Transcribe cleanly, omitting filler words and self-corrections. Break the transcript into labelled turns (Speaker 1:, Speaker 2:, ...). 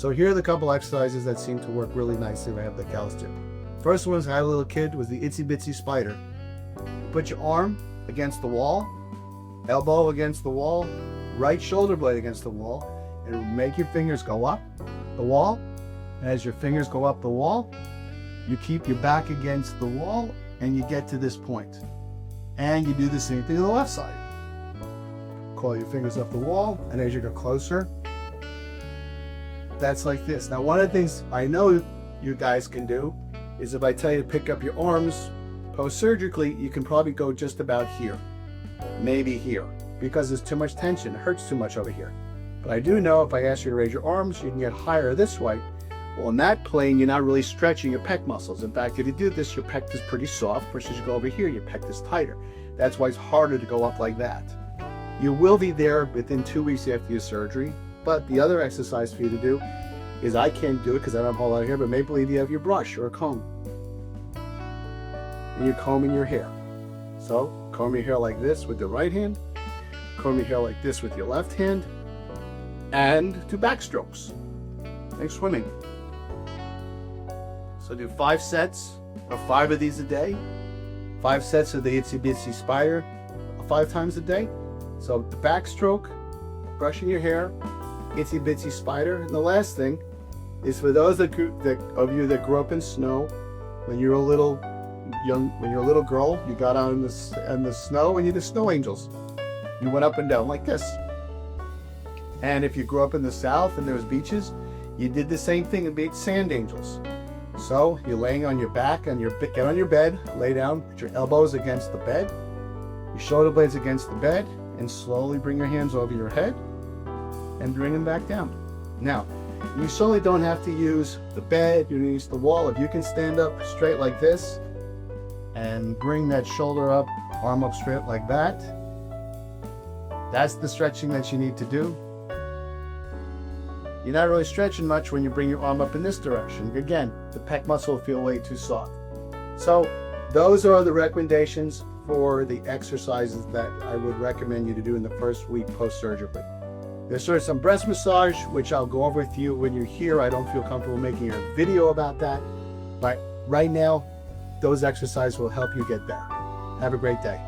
Speaker 1: So here are the couple exercises that seem to work really nicely when I have the cows do. First one, when I was a little kid, was the itsy bitsy spider. Put your arm against the wall, elbow against the wall, right shoulder blade against the wall, and make your fingers go up the wall. And as your fingers go up the wall, you keep your back against the wall and you get to this point. And you do the same thing on the left side. Call your fingers up the wall, and as you go closer, that's like this. Now, one of the things I know you guys can do is if I tell you to pick up your arms post-surgically, you can probably go just about here, maybe here, because there's too much tension. It hurts too much over here. But I do know if I ask you to raise your arms, you can get higher this way. Well, in that plane, you're not really stretching your pec muscles. In fact, if you do this, your pec is pretty soft, versus you go over here, your pec is tighter. That's why it's harder to go up like that. You will be there within 2 weeks after your surgery, but the other exercise for you to do is, I can't do it because I don't have a whole lot of hair, but maybe believe you have your brush or a comb. And you're combing your hair. So, comb your hair like this with the right hand, comb your hair like this with your left hand, and do backstrokes, like swimming. So do 5 sets of 5 of these a day, 5 sets of the itsy bitsy spider 5 times a day. So the backstroke, brushing your hair, itsy bitsy spider. And the last thing is for those of you that grew up in snow, when you're a little girl, you got out in the snow and you did snow angels. You went up and down like this. And if you grew up in the South and there was beaches, you did the same thing and made sand angels. So you're laying on your back, get on your bed, lay down, put your elbows against the bed, your shoulder blades against the bed, and slowly bring your hands over your head and bring them back down. Now, you certainly don't have to use the bed, you can use the wall. If you can stand up straight like this and bring that shoulder up, arm up straight like that, that's the stretching that you need to do. You're not really stretching much when you bring your arm up in this direction. Again, the pec muscle will feel way too soft. So those are the recommendations for the exercises that I would recommend you to do in the first week post-surgically. There's sort of some breast massage, which I'll go over with you when you're here. I don't feel comfortable making a video about that, but right now, those exercises will help you get there. Have a great day.